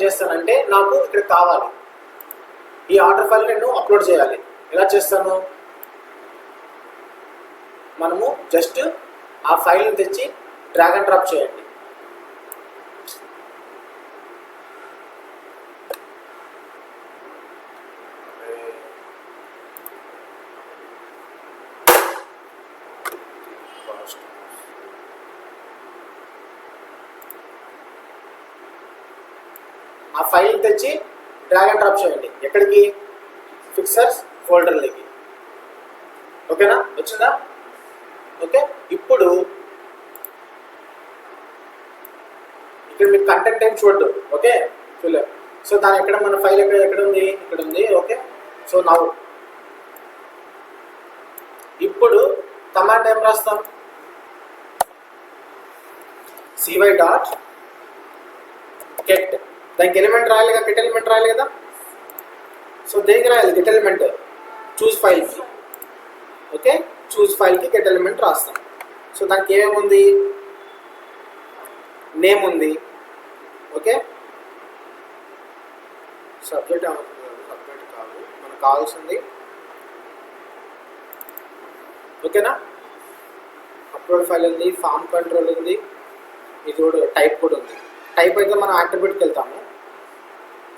చేస్తానంటే నాకు ఇక్కడ కావాలి, ఈ ఆర్డర్ ఫైల్ నేను అప్లోడ్ చేయాలి. ఎలా చేస్తాను? మనము జస్ట్ ఆ ఫైల్ని తెచ్చి డ్రాగ్ అండ్ డ్రాప్ చేయండి. ఆ ఫైల్ తెచ్చి డ్రాగ్ అండ్ డ్రాప్ చేయండి. ఎక్కడికి? ఫిక్సర్స్ ఫోల్డర్లోకి. ఓకేనా? వచ్చిందా? ఓకే. ఇప్పుడు ఇక్కడ మీకు కంటెంట్ ఏం చూడదు. ఓకే, చూడలేదు. సో దాని ఎక్కడ మన ఫైల్ ఎక్కడ ఉంది? ఇక్కడ ఉంది. ఓకే. సో నౌ ఇప్పుడు కమాండ్ ఏం రాస్తాం? cy dot get. దానికి ఎలిమెంట్ రాయాలి కదా, గెట్ ఎలిమెంట్ రాయాలి కదా. సో దేనికి రాయాలి? గెట్ ఎలిమెంట్ చూస్ ఫైల్కి. ఓకే, చూస్ ఫైల్కి గెట్ ఎలిమెంట్ రాస్తాం. సో దానికి ఏమేముంది? నేమ్ ఉంది. ఓకే, సబ్జెక్ట్ కాదు, మనకు కావాల్సింది. ఓకేనా? అప్లోడ్ ఫైల్ ఉంది, ఫామ్ కంట్రోల్ ఉంది, ఇది కూడా టైప్ కూడా ఉంది. టైప్ అయితే మనం యాట్రిబ్యూట్కి వెళ్తాము.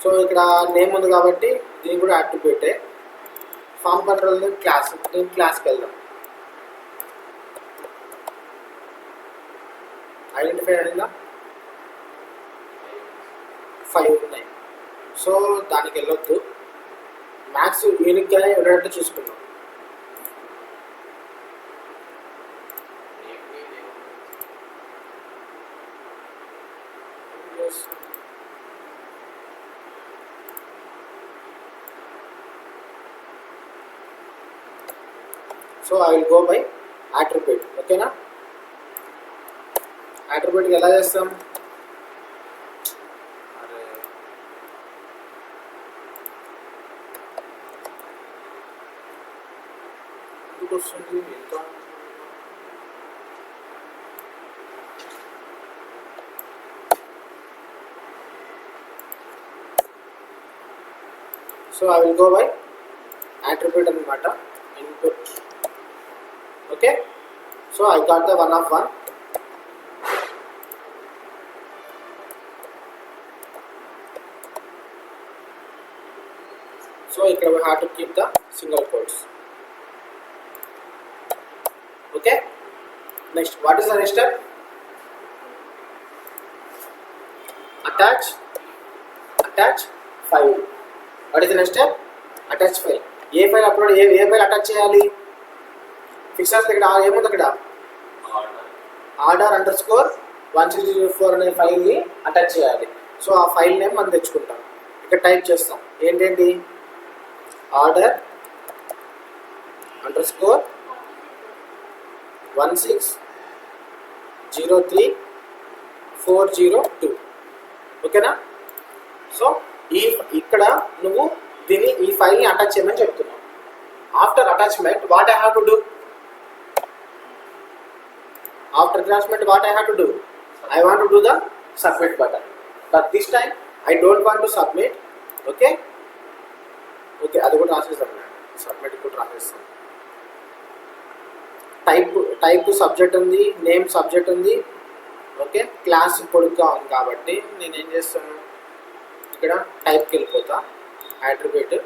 సో ఇక్కడ నేమ్ ఉంది కాబట్టి దీనికి కూడా యాట్రిబ్యూటే. ఫామ్ కంట్రోల్ ఉంది, క్లాస్, దీనికి క్లాస్కి వెళ్దాం. ఐడెంటిఫై అయిందా? 5 ఉన్నాయి. సో దానికి వెళ్ళొద్దు, మ్యాథ్స్ యూనిక్గా ఉండేటట్టు చూసుకుందాం. So I will go by attribute. ఓకేనా? attribute ఎలా చేస్తాం? వస్తుంది ఇంకా so I will go by attribute అనమాట, input. Okay, so I got the 1 of 1. So ఇక్కడ we have to keep the single quotes. Okay, next, what is the next step? Attach file. What is the next step? Attach file. A file upload, A file attach చేయాలి? Fixers దగ్గర ఏముంది? అక్కడ order_164 అనే ఫైల్ని attach చేయాలి. So ఆ file name మనం తెచ్చుకుంటాం. ఇక్కడ టైప్ చేస్తాం ఏంటండి? order_1603402. ఓకేనా? సో ఇక్కడ నువ్వు దీన్ని, ఈ ఫైల్ని అటాచ్ చేయమని చెప్తున్నావు. After attachment what I have to do? After attachment, what I have to do? I want to do the submit button. But this time I don't want to submit. Okay? Okay, అది కూడా రాసేస్తాను. Submit కూడా రాసేస్తాను. Type subject ఉంది, name subject ఉంది. Okay, class పొడుగ్గా ఉంది కాబట్టి నేను ఏం చేస్తాను? ఇక్కడ టైప్కి వెళ్ళిపోతా, attribute.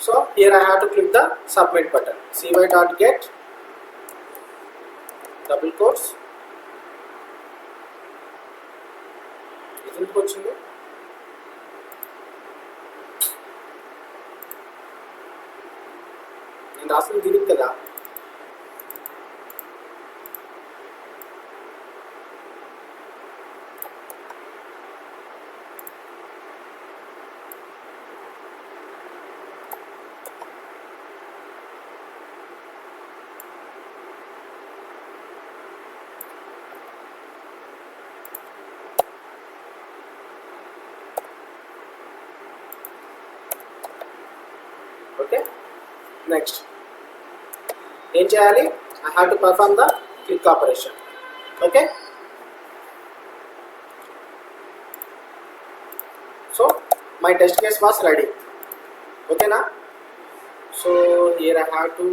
So here I have to click the submit button. cy.get double quotes. ఎందుకు వచ్చింది? నేను రాసింది దీనికి కదా. నెక్స్ట్ ఏం చేయాలి? I have to perform the click operation. Okay, so my test case was ready. ఓకేనా? So here I have to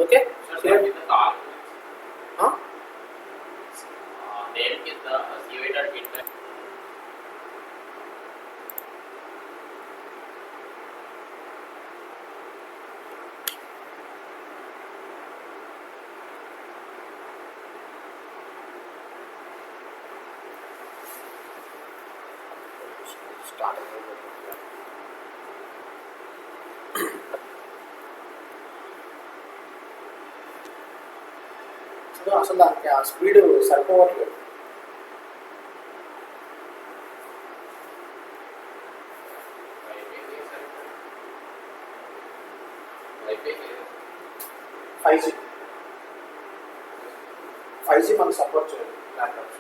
okay start. అసలు దానికి ఆ స్పీడ్ సరిపోవట్లేదు. ఫైవ్ జీ మనకు సపోర్ట్ చేయదు ల్యాప్టాప్స్.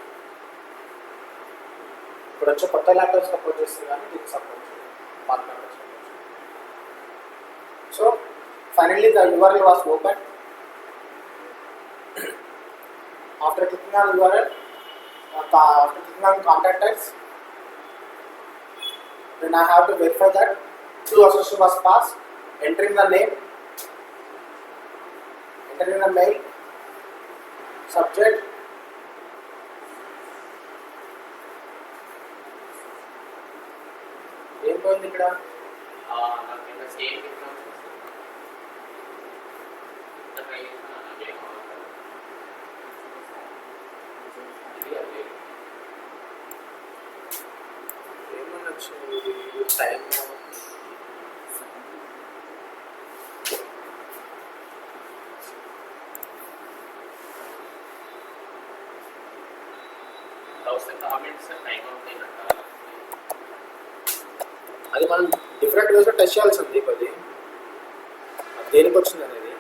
ఇప్పుడు వచ్చే కొత్త ల్యాప్టాప్స్ సపోర్ట్ చేస్తుంది కానీ దీనికి సపోర్ట్ చేయదు, పాత ల్యాప్టాప్స్ సపోర్ట్ చేయదు. So finally the URL was open. After clicking on URL, after clicking on contact us, then I have to verify that true assertion was passed, entering the name, entering the mail, subject, ఏం పోయింది ఇక్కడ? Time అది మనం different వేస్లో test చేయాల్సి ఉంది. కొద్ది దేనికి వచ్చింది అనేది.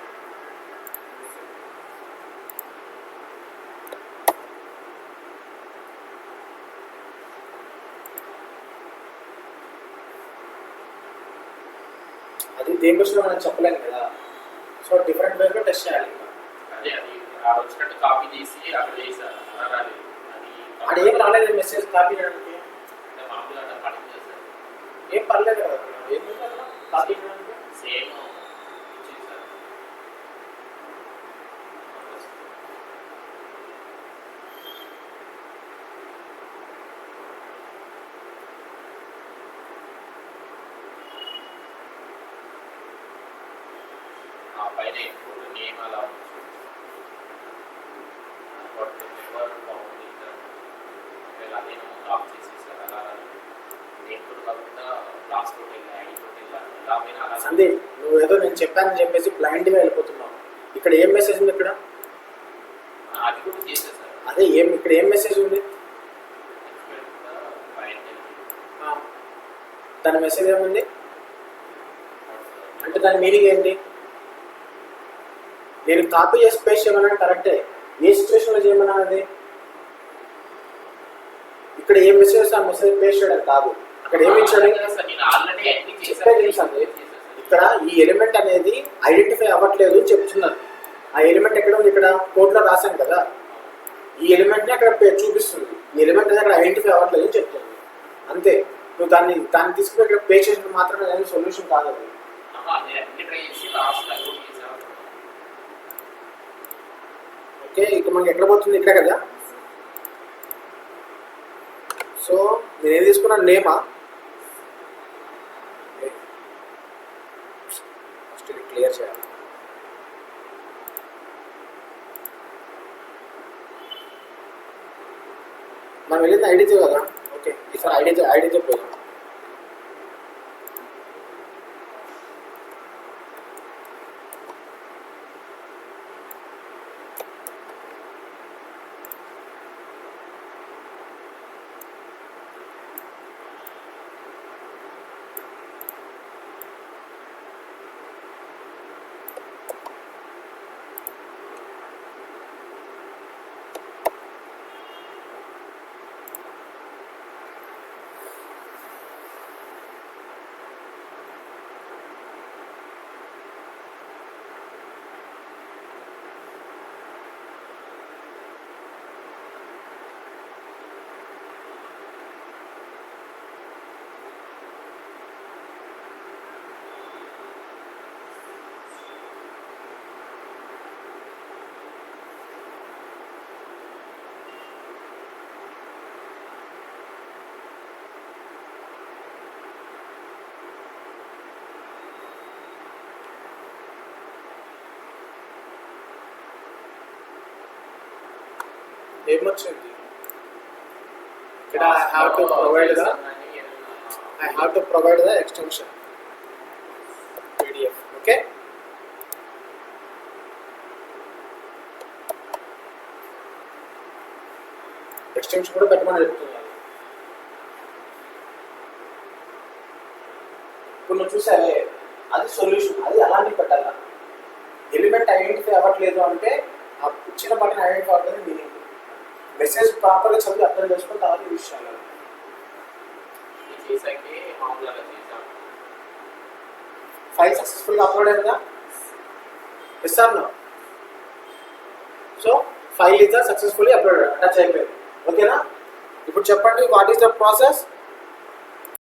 అది దేనికి వచ్చిందో మనం చెప్పలేము కదా. సో డిఫరెంట్ వేస్లో టెస్ట్ చేయాలి. అది ఏం రాలేదు మెసేజ్ కాపీ చేయడానికి. ఏం పర్లేదు కదా, ఏం కాపీ చేయడానికి. సేమ్ పైన ఇప్పుడు నేమ్ అలా అదే ఆఫ్ చేసేసారు. అలా నేమ్ కూడా కాకుండా లాస్ట్ తోటి వెళ్ళి ఐడి తోటి వెళ్ళాలి. ఎలా పోయినా అలా సందీప్, నువ్వు ఏదో నేను చెప్పానని చెప్పేసి బ్లైండ్గా వెళ్ళిపోతున్నావు. ఇక్కడ ఏం మెసేజ్ ఉంది? ఇక్కడ అది కూడా చేసేసారు. అదే ఏం ఇక్కడ ఏం మెసేజ్ ఉంది? దాని మెసేజ్ ఏముంది అంటే దాని మీనింగ్ ఏంటి? నేను కాపీ చేసి పేస్ట్ చేయమన్నా కరెక్టే, ఏ సిచ్యువేషన్లో చేయమన్నా అది. ఇక్కడ ఏం మెసేజ్ ఆ మెసేజ్ పేస్ట్ చేయడం కాదు. అక్కడ ఏమి ఇచ్చాడు? చెప్పేది సందీప్, ఇక్కడ ఈ ఎలిమెంట్ అనేది ఐడెంటిఫై అవ్వట్లేదు చెప్తున్నారు. ఆ ఎలిమెంట్ ఎక్కడ ఉంది? ఇక్కడ కోడ్లో రాశాను కదా, ఈ ఎలిమెంట్ని అక్కడ చూపిస్తుంది. ఈ ఎలిమెంట్ అనేది అక్కడ ఐడెంటిఫై అవ్వట్లేదు అని చెప్తుంది. అంతే. నువ్వు దాన్ని తీసుకుని ఇక్కడ పే చేసిన మాత్రమే అనేది సొల్యూషన్ కాదు అది. ఓకే, ఇక మనకి ఎక్కడ పోతుంది? ఇక్కడ కదా. సో నేను ఏం తీసుకున్నాను? నేమా? ఫస్ట్ ఇది క్లియర్ చేయాలి. మనం వెళ్ళింది ఐడితో కదా. ఓకే, ఈసారి ఐడితో పోయాం. ఏమొచ్చింది ఇక్కడ I have to provide the extension PDF. Okay. Extension కూడా పెట్టమని చెప్తున్నాను. ఇప్పుడు నువ్వు చూసావే అది సొల్యూషన్, అది అలాంటివి పెట్టాలా. ఎలిమెంట్ ఐడెంటిఫై అవ్వట్లేదు అంటే ఆ ఇచ్చిన బటన్ ఐడెంటిఫై అవ్వట్లేదు మీనింగ్. మెసేజ్ ప్రాపర్గా చదివి అర్థం చేసుకుని తర్వాత యూజ్ చేయాలి. ఫైల్ సక్సెస్ఫుల్గా అప్లోడ్ అయిందా? Yes or no? So file is successfully uploaded, attach అయిపోయింది. ఓకేనా? ఇప్పుడు చెప్పండి, వాట్ ఈస్ ద ప్రాసెస్?